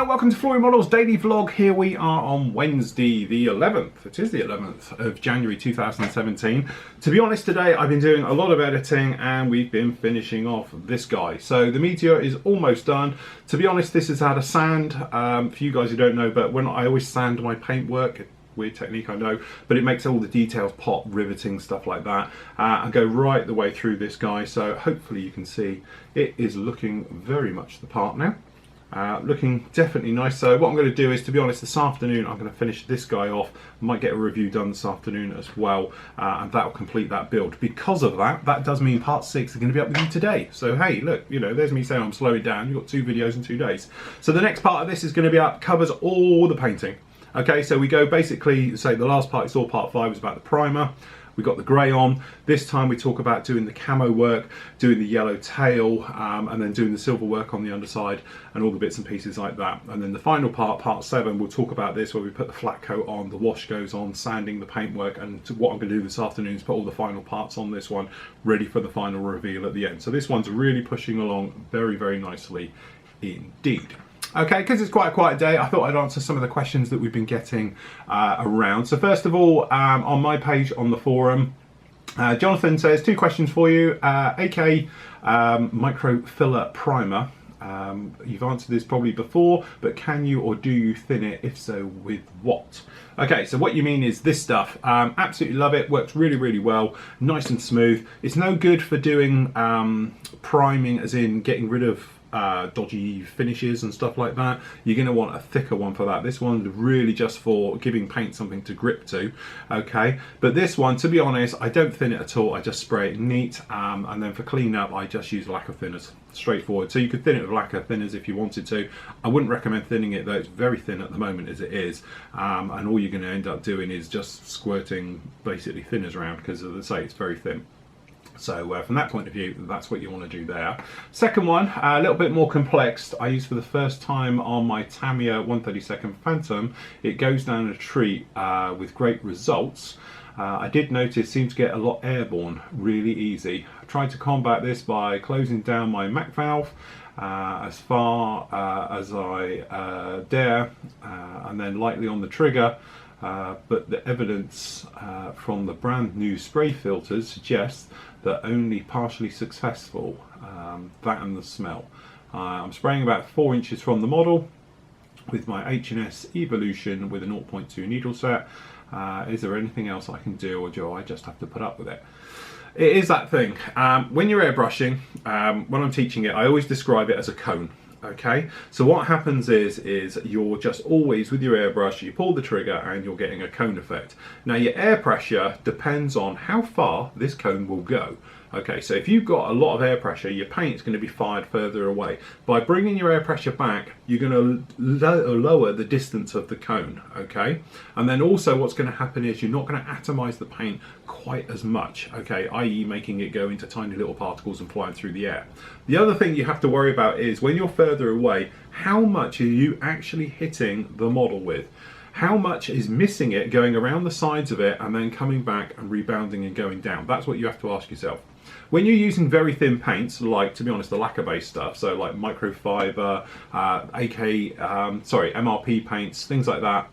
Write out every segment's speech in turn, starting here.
welcome to Flory Models Daily Vlog. Here we are on Wednesday the 11th. It is the 11th of January 2017. To be honest, today I've been doing a lot of editing and we've been finishing off this guy. So the Meteor is almost done. To be honest, this has had a sand. For you guys who don't know, but when I always sand my paintwork, weird technique I know, but it makes all the details pop, riveting, stuff like that, and go right the way through this guy. So hopefully you can see it is looking very much the part now. Looking definitely nice. So what I'm going to do is, to be honest, this afternoon I'm going to finish this guy off. Might get a review done this afternoon as well, and that will complete that build. Because of that, that does mean part 6 is going to be up with you today. So hey, look, you know, there's me saying I'm slowing down. You've got 2 videos in 2 days. So the next part of this is going to be up, covers all the painting. Okay, so we go basically, say the last part you saw, part 5, was about the primer. We got the grey on. This time we talk about doing the camo work, doing the yellow tail, and then doing the silver work on the underside and all the bits and pieces like that. And then the final part, part 7, we'll talk about this, where we put the flat coat on, the wash goes on, sanding the paintwork, and what I'm going to do this afternoon is put all the final parts on this one, ready for the final reveal at the end. So this one's really pushing along very, very nicely indeed. Okay, because it's quite a quiet day, I thought I'd answer some of the questions that we've been getting around. So first of all, on my page on the forum, Jonathan says 2 questions for you. AK micro filler primer. You've answered this probably before, but can you or do you thin it? If so, with what? Okay, so what you mean is this stuff. Absolutely love it. Works really, really well. Nice and smooth. It's no good for doing priming, as in getting rid of dodgy finishes and stuff like that. You're going to want a thicker one for that. This one's really just for giving paint something to grip to. Okay, but this one, to be honest, I don't thin it at all. I just spray it neat, and then for cleanup I just use lacquer thinners. Straightforward. So you could thin it with lacquer thinners if you wanted to. I wouldn't recommend thinning it though. It's very thin at the moment as it is, and all you're going to end up doing is just squirting basically thinners around, because as I say, it's very thin. So from that point of view, that's what you want to do there. Second one, a little bit more complex. I used for the first time on my Tamiya 132nd Phantom. It goes down a tree with great results. I did notice it seemed to get a lot airborne really easy. I tried to combat this by closing down my Mac valve as far as I dare, and then lightly on the trigger. But the evidence from the brand new spray filters suggests that only partially successful, that and the smell. I'm spraying about 4 inches from the model with my H&S Evolution with a 0.2 needle set. Is there anything else I can do, or do I just have to put up with it? It is that thing. When you're airbrushing, when I'm teaching it, I always describe it as a cone. Okay, so what happens is you're just always with your airbrush, you pull the trigger and you're getting a cone effect. Now your air pressure depends on how far this cone will go. Okay, so if you've got a lot of air pressure, your paint's going to be fired further away. By bringing your air pressure back, you're going to lower the distance of the cone, okay? And then also what's going to happen is you're not going to atomize the paint quite as much, okay, i.e. making it go into tiny little particles and flying through the air. The other thing you have to worry about is when you're further away, how much are you actually hitting the model with? How much is missing it, going around the sides of it and then coming back and rebounding and going down? That's what you have to ask yourself. When you're using very thin paints, like, to be honest, the lacquer-based stuff, so like microfiber, MRP paints, things like that,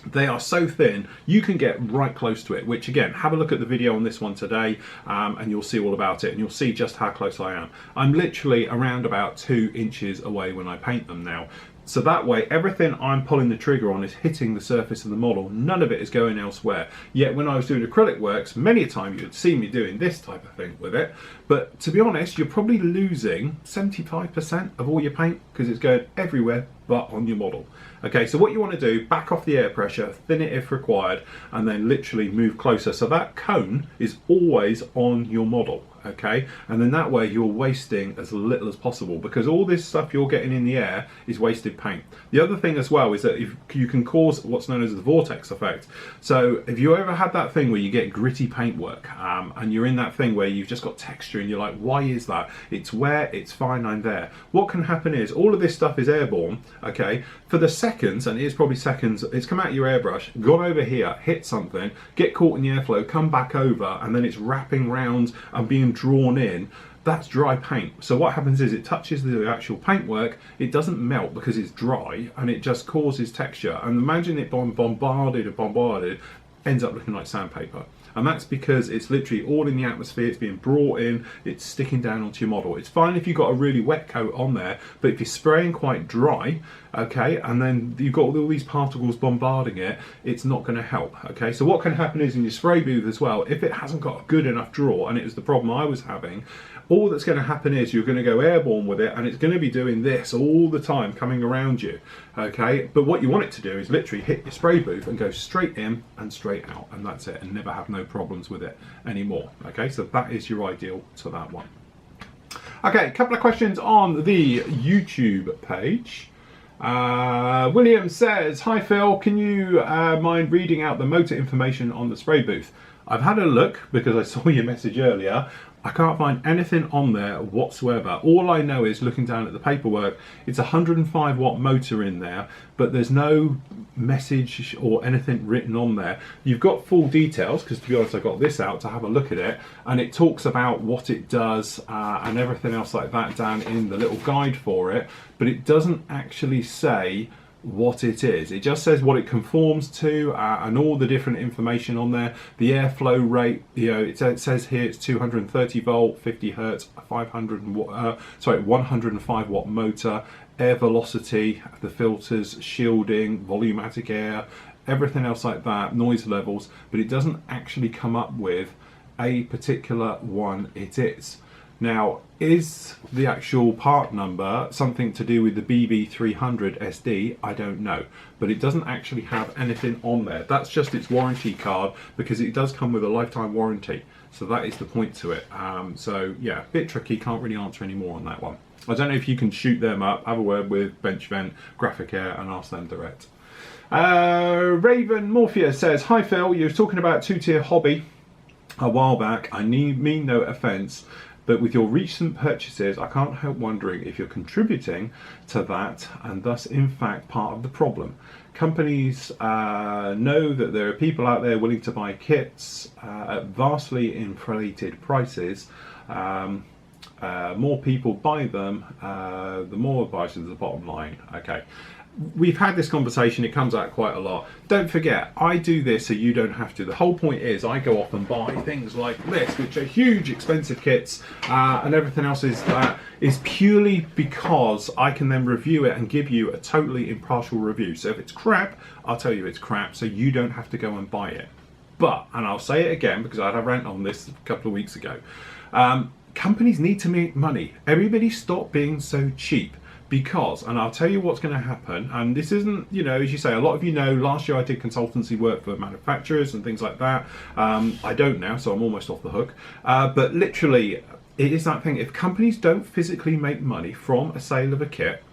they are so thin you can get right close to it, which again, have a look at the video on this one today, and you'll see all about it, and you'll see just how close I am. I'm literally around about 2 inches away when I paint them now. So that way, everything I'm pulling the trigger on is hitting the surface of the model. None of it is going elsewhere. Yet when I was doing acrylic works, many a time you'd see me doing this type of thing with it. But to be honest, you're probably losing 75% of all your paint because it's going everywhere but on your model. Okay, so what you want to do, back off the air pressure, thin it if required, and then literally move closer. So that cone is always on your model, okay? And then that way you're wasting as little as possible, because all this stuff you're getting in the air is wasted paint. The other thing as well is that if you can cause what's known as the vortex effect. So if you ever had that thing where you get gritty paintwork, and you're in that thing where you've just got texture and you're like, why is that? It's where, it's fine, I'm there. What can happen is all of this stuff is airborne, okay? For the seconds, and it is probably seconds, it's come out of your airbrush, gone over here, hit something, get caught in the airflow, come back over, and then it's wrapping round and being drawn in that's dry paint. So what happens is it touches the actual paintwork, it doesn't melt because it's dry, and it just causes texture. And imagine it bombarded, ends up looking like sandpaper. And that's because it's literally all in the atmosphere, it's being brought in, it's sticking down onto your model. It's fine if you've got a really wet coat on there, but if you're spraying quite dry, okay, and then you've got all these particles bombarding it, it's not going to help, okay? So what can happen is in your spray booth as well, if it hasn't got a good enough draw, and it was the problem I was having, all that's going to happen is you're going to go airborne with it, and it's going to be doing this all the time coming around you, okay? But what you want it to do is literally hit your spray booth and go straight in and straight out, and that's it, and never have no problems with it anymore, okay? So that is your ideal to that one. Okay, a couple of questions on the YouTube page. William says, hi Phil, can you mind reading out the motor information on the spray booth? I've had a look because I saw your message earlier. I can't find anything on there whatsoever. All I know is looking down at the paperwork, it's a 105 watt motor in there, but there's no message or anything written on there. You've got full details, because to be honest I got this out to have a look at it, and it talks about what it does and everything else like that down in the little guide for it, but it doesn't actually say what it is. It just says what it conforms to and all the different information on there. The airflow rate, you know, it says here it's 230 volt, 50 hertz, 105 watt motor, air velocity, the filters, shielding, volumetric air, everything else like that, noise levels, but it doesn't actually come up with a particular one it is. Now, is the actual part number something to do with the BB300 SD? I don't know, but it doesn't actually have anything on there. That's just its warranty card, because it does come with a lifetime warranty. So that is the point to it. So yeah, a bit tricky, can't really answer any more on that one. I don't know if you can shoot them up, have a word with Benchvent, Graphic Air, and ask them direct. Raven Morpheus says, hi Phil, you were talking about two-tier hobby a while back. I mean no offence, but with your recent purchases, I can't help wondering if you're contributing to that and thus in fact part of the problem. Companies know that there are people out there willing to buy kits at vastly inflated prices. More people buy them, the more advice is the bottom line. Okay. We've had this conversation, it comes out quite a lot. Don't forget, I do this so you don't have to. The whole point is I go off and buy things like this, which are huge expensive kits, and everything else is purely because I can then review it and give you a totally impartial review. So if it's crap, I'll tell you it's crap, so you don't have to go and buy it. But, and I'll say it again because I had a rant on this a couple of weeks ago, companies need to make money. Everybody stop being so cheap. Because, and I'll tell you what's going to happen, and this isn't, you know, as you say, a lot of you know, last year I did consultancy work for manufacturers and things like that. I don't now, so I'm almost off the hook. But literally, it is that thing, if companies don't physically make money from a sale of a kit,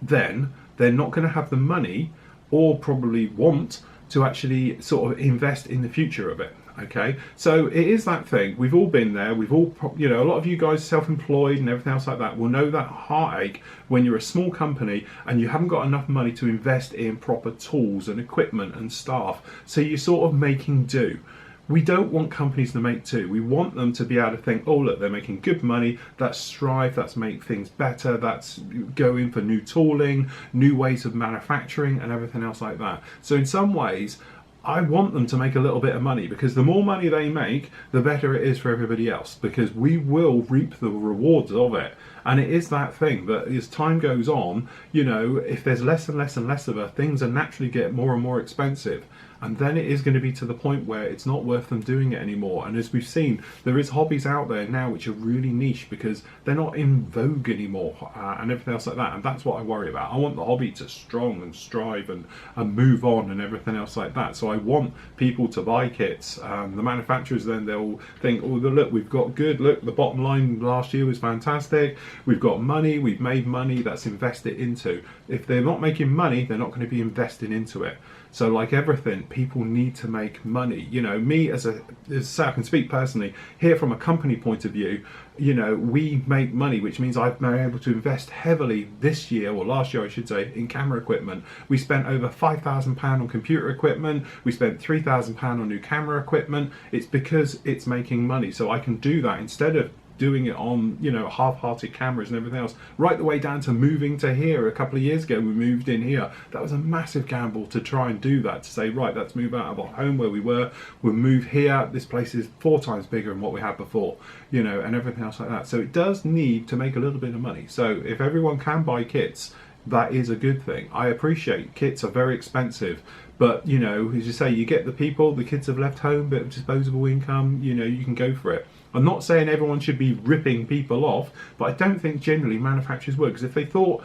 then they're not going to have the money, or probably want, to actually sort of invest in the future of it. Okay, so it is that thing. We've all been there. We've all, you know, a lot of you guys self-employed and everything else like that will know that heartache when you're a small company and you haven't got enough money to invest in proper tools and equipment and staff. So you're sort of making do. We don't want companies to make do. We want them to be able to think, oh look, they're making good money, that's strive, that's make things better, that's go in for new tooling, new ways of manufacturing and everything else like that. So in some ways, I want them to make a little bit of money, because the more money they make, the better it is for everybody else, because we will reap the rewards of it. And it is that thing that as time goes on, you know, if there's less and less and less of it, things are naturally get more and more expensive. And then it is going to be to the point where it's not worth them doing it anymore. And as we've seen, there is hobbies out there now which are really niche because they're not in vogue anymore and everything else like that. And that's what I worry about. I want the hobby to strong and strive and move on and everything else like that. So I want people to buy kits. The manufacturers then, they'll think, oh look, we've got good, look, the bottom line last year was fantastic. We've got money, we've made money, that's invested into. If they're not making money, they're not going to be investing into it. So like everything, people need to make money. You know, me as I can speak personally, here from a company point of view, you know, we make money, which means I've been able to invest heavily this year, or last year I should say, in camera equipment. We spent over £5,000 on computer equipment. We spent £3,000 on new camera equipment. It's because it's making money. So I can do that instead of doing it on, you know, half-hearted cameras and everything else, right the way down to moving to here a couple of years ago. We moved in here. That was a massive gamble to try and do that, to say, right, let's move out of our home where we were, we'll move here, this place is 4 times bigger than what we had before, you know, and everything else like that. So it does need to make a little bit of money. So if everyone can buy kits, that is a good thing. I appreciate kits are very expensive, but, you know, as you say, you get the people, the kids have left home, bit of disposable income, you know, you can go for it. I'm not saying everyone should be ripping people off, but I don't think generally manufacturers would, because if they thought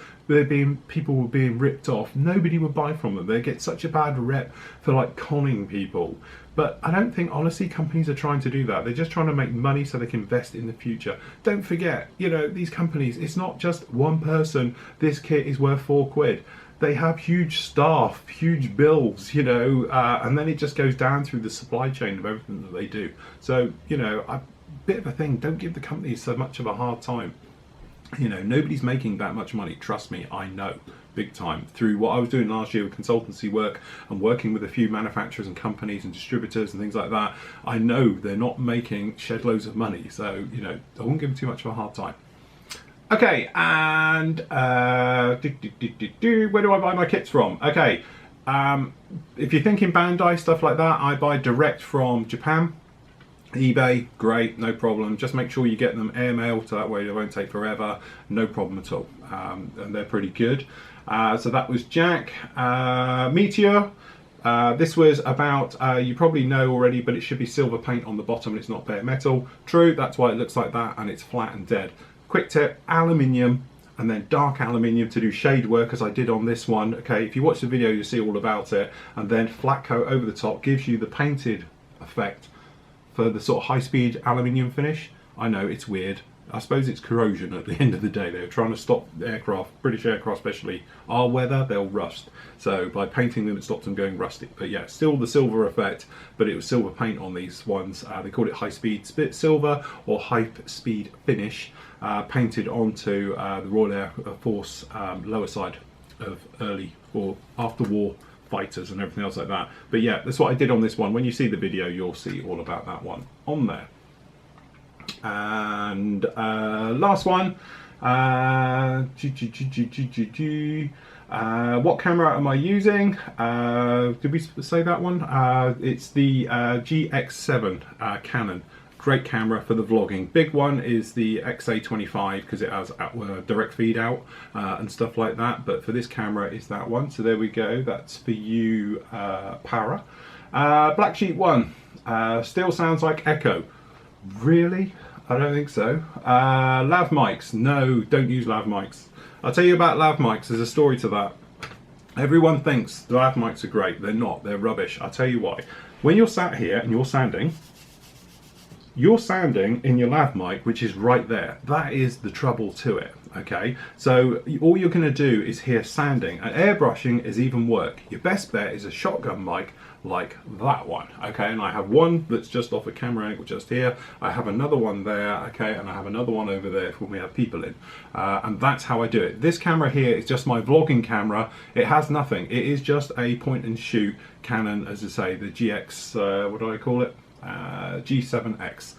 people were being ripped off, nobody would buy from them. They get such a bad rep for like conning people. But I don't think, honestly, companies are trying to do that. They're just trying to make money so they can invest in the future. Don't forget, you know, these companies, it's not just one person, this kit is worth £4. They have huge staff, huge bills, you know, and then it just goes down through the supply chain of everything that they do. So, you know, a bit of a thing, don't give the companies so much of a hard time. You know, nobody's making that much money, trust me, I know, big time. Through what I was doing last year with consultancy work and working with a few manufacturers and companies and distributors and things like that, I know they're not making shed loads of money. So, you know, I won't give them too much of a hard time. Okay, and where do I buy my kits from? Okay, if you're thinking Bandai, stuff like that, I buy direct from Japan. eBay, great, no problem. Just make sure you get them airmail, so that way they won't take forever. No problem at all. And they're pretty good. So that was Jack. Meteor. This was about, you probably know already, but it should be silver paint on the bottom and it's not bare metal. True, that's why it looks like that and it's flat and dead. Quick tip, aluminium and then dark aluminium to do shade work, as I did on this one. Okay, if you watch the video you'll see all about it. And then flat coat over the top gives you the painted effect for the sort of high-speed aluminium finish. I know, it's weird. I suppose it's corrosion at the end of the day. They're trying to stop aircraft, British aircraft especially, our weather, they'll rust. So by painting them, it stops them going rusty. But yeah, still the silver effect, but it was silver paint on these ones. They called it high-speed silver or high-speed finish, painted onto the Royal Air Force lower side of early or after war fighters and everything else like that. But yeah, that's what I did on this one. When you see the video, you'll see all about that one on there. And last one, what camera am I using? Did we say that one? It's the GX7 Canon. Great camera for the vlogging. Big one is the XA25 because it has direct feed out and stuff like that. But for this camera is that one. So there we go. That's for you, Para. Black Sheep 1. Still sounds like echo. Really? I don't think so. Lav mics. No, don't use lav mics. I'll tell you about lav mics. There's a story to that. Everyone thinks the lav mics are great. They're not. They're rubbish. I'll tell you why. When you're sat here and you're sanding in your lav mic, which is right there. That is the trouble to it. Okay, so all you're going to do is hear sanding, and airbrushing is even work. Your best bet is a shotgun mic like that one. Okay, and I have one that's just off a camera angle just here. I have another one there. Okay, and I have another one over there when we have people in, and that's how I do it. This camera here is just my vlogging camera. It has nothing. It is just a point and shoot Canon, as I say, the GX. What do I call it? G7X.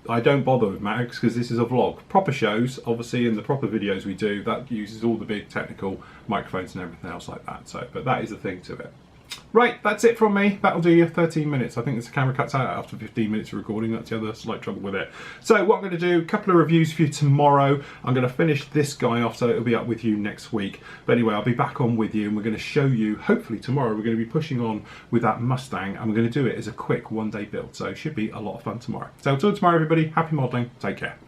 I don't bother with Max because this is a vlog. Proper shows, obviously, and the proper videos we do, that uses all the big technical microphones and everything else like that. So, but that is the thing to it. Right, that's it from me. That'll do you 13 minutes. I think this camera cuts out after 15 minutes of recording. That's the other slight trouble with it. So what I'm going to do, a couple of reviews for you tomorrow. I'm going to finish this guy off so it'll be up with you next week. But anyway, I'll be back on with you and we're going to show you, hopefully tomorrow, we're going to be pushing on with that Mustang and we're going to do it as a quick one-day build. So it should be a lot of fun tomorrow. So until tomorrow, everybody, happy modelling. Take care.